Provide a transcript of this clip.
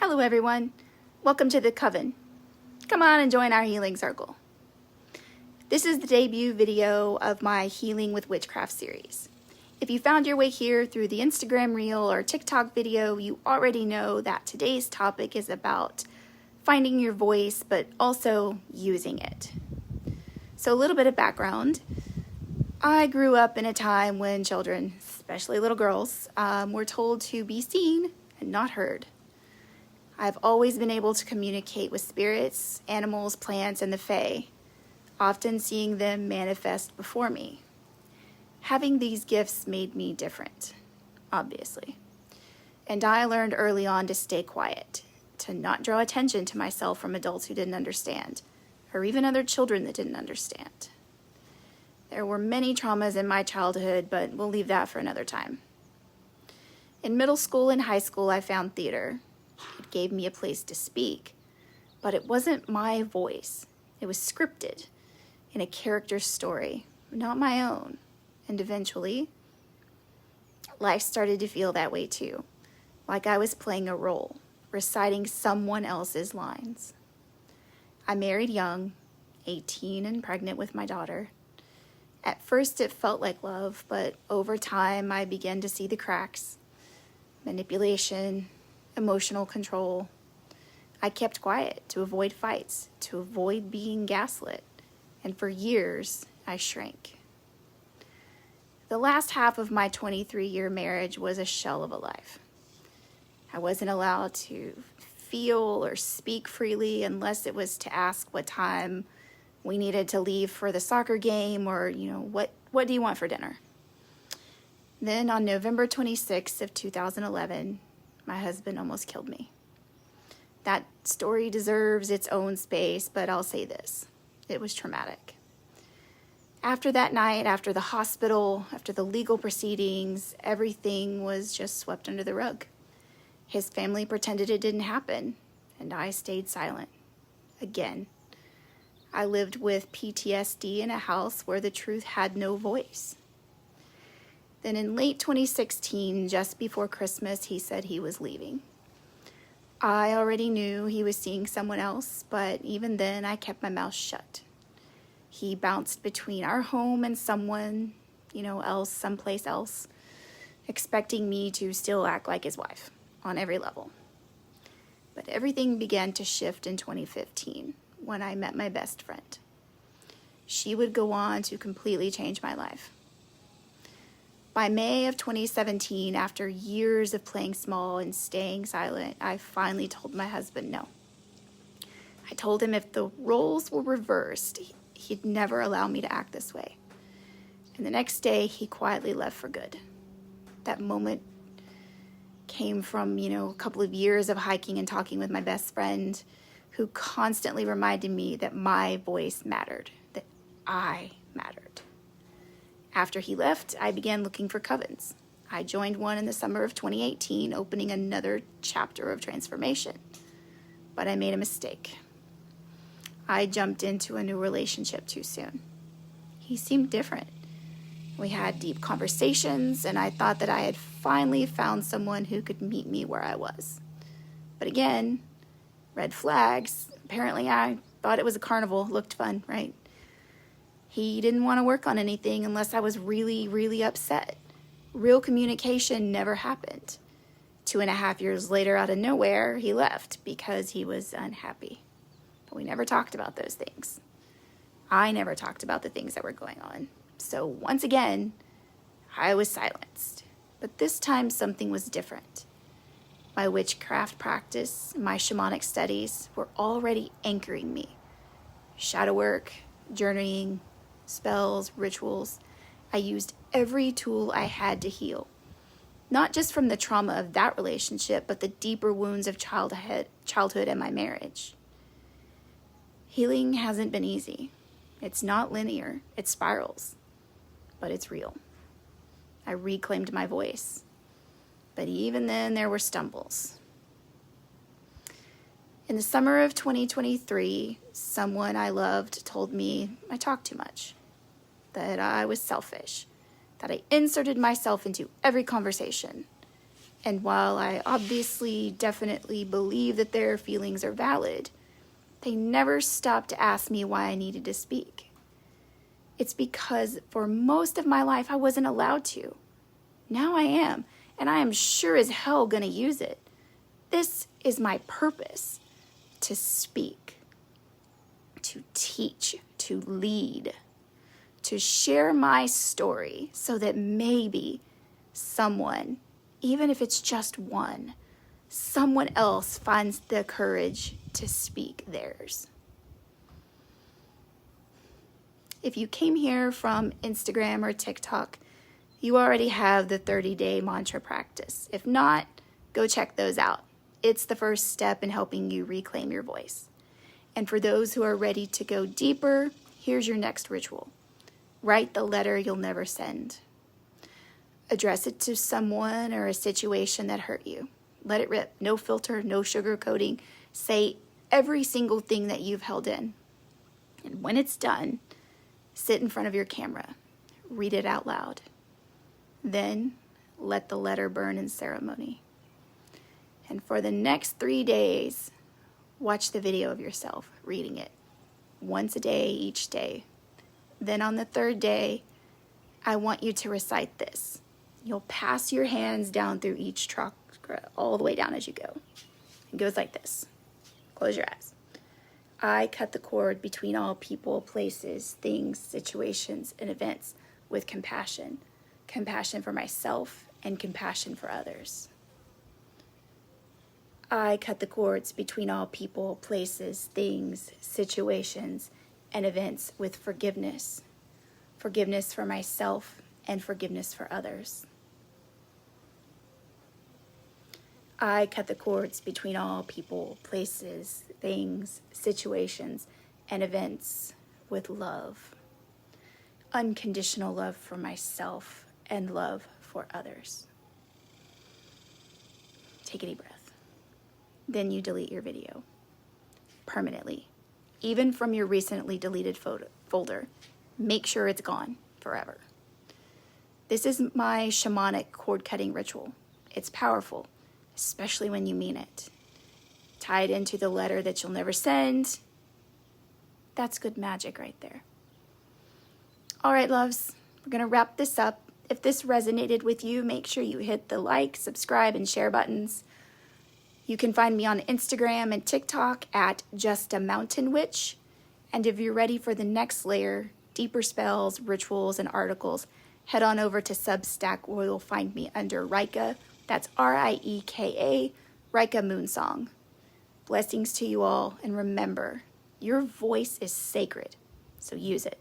Hello everyone, welcome to the Coven. Come on and join our healing circle. This is the debut video of my Healing with Witchcraft series. If you found your way here through the Instagram reel or TikTok video, you already know that today's topic is about finding your voice, but also using it. So a little bit of background. I grew up in a time when children, especially little girls, were told to be seen and not heard. I've always been able to communicate with spirits, animals, plants, and the fae, often seeing them manifest before me. Having these gifts made me different, obviously. And I learned early on to stay quiet, to not draw attention to myself from adults who didn't understand, or even other children that didn't understand. There were many traumas in my childhood, but we'll leave that for another time. In middle school and high school, I found theater. It gave me a place to speak, but it wasn't my voice. It was scripted in a character's story, not my own. And eventually, life started to feel that way too, like I was playing a role, reciting someone else's lines. I married young, 18 and pregnant with my daughter. At first it felt like love, but over time I began to see the cracks, manipulation, emotional control. I kept quiet to avoid fights, to avoid being gaslit, and for years I shrank. The last half of my 23-year marriage was a shell of a life. I wasn't allowed to feel or speak freely unless it was to ask what time we needed to leave for the soccer game or, what do you want for dinner? Then on November 26th of 2011, my husband almost killed me. That story deserves its own space, but I'll say this. It was traumatic. After that night, after the hospital, after the legal proceedings, everything was just swept under the rug. His family pretended it didn't happen, and I stayed silent. Again. I lived with PTSD in a house where the truth had no voice. Then in late 2016, just before Christmas, he said he was leaving. I already knew he was seeing someone else, but even then I kept my mouth shut. He bounced between our home and someone, else, someplace else, expecting me to still act like his wife on every level. But everything began to shift in 2015 when I met my best friend. She would go on to completely change my life. By May of 2017, after years of playing small and staying silent, I finally told my husband no. I told him if the roles were reversed, he'd never allow me to act this way. And the next day, he quietly left for good. That moment came from, a couple of years of hiking and talking with my best friend, who constantly reminded me that my voice mattered, that I mattered. After he left, I began looking for covens. I joined one in the summer of 2018, opening another chapter of transformation. But I made a mistake. I jumped into a new relationship too soon. He seemed different. We had deep conversations, and I thought that I had finally found someone who could meet me where I was. But again, red flags. Apparently I thought it was a carnival. Looked fun, right? He didn't want to work on anything unless I was really, really upset. Real communication never happened. 2.5 years later, out of nowhere, he left because he was unhappy. But we never talked about those things. I never talked about the things that were going on. So once again, I was silenced. But this time something was different. My witchcraft practice, my shamanic studies were already anchoring me. Shadow work, journeying, spells, rituals. I used every tool I had to heal. Not just from the trauma of that relationship, but the deeper wounds of childhood and my marriage. Healing hasn't been easy. It's not linear. It spirals. But it's real. I reclaimed my voice. But even then, there were stumbles. In the summer of 2023, someone I loved told me I talked too much, that I was selfish, that I inserted myself into every conversation, And while I obviously definitely believe that their feelings are valid, they never stopped to ask me why I needed to speak. It's because for most of my life I wasn't allowed to. Now I am, and I am sure as hell gonna use it. This is my purpose: to speak, to teach, to lead, to share my story so that maybe someone, even if it's just one, someone else finds the courage to speak theirs. If you came here from Instagram or TikTok, you already have the 30-day mantra practice. If not, go check those out. It's the first step in helping you reclaim your voice. And for those who are ready to go deeper, here's your next ritual. Write the letter you'll never send. Address it to someone or a situation that hurt you. Let it rip. No filter, no sugarcoating. Say every single thing that you've held in. And when it's done, sit in front of your camera. Read it out loud. Then let the letter burn in ceremony. And for the next 3 days, watch the video of yourself reading it. Once a day, each day. Then on the third day, I want you to recite this. You'll pass your hands down through each chakra, all the way down as you go. It goes like this. Close your eyes. I cut the cord between all people, places, things, situations, and events with compassion. Compassion for myself and compassion for others. I cut the cords between all people, places, things, situations, and events with forgiveness. Forgiveness for myself and forgiveness for others. I cut the cords between all people, places, things, situations, and events with love. Unconditional love for myself and love for others. Take a deep breath. Then you delete your video permanently, even from your recently deleted folder. Make sure it's gone forever. This is my shamanic cord cutting ritual. It's powerful, especially when you mean it. Tie it into the letter that you'll never send. That's good magic right there. All right, loves, we're gonna wrap this up. If this resonated with you, make sure you hit the like, subscribe, and share buttons. You can find me on Instagram and TikTok at Just a Mountain Witch. And if you're ready for the next layer, deeper spells, rituals, and articles, head on over to Substack, where you'll find me under Rika. That's Rieka, Rika Moonsong. Blessings to you all, and remember, your voice is sacred, so use it.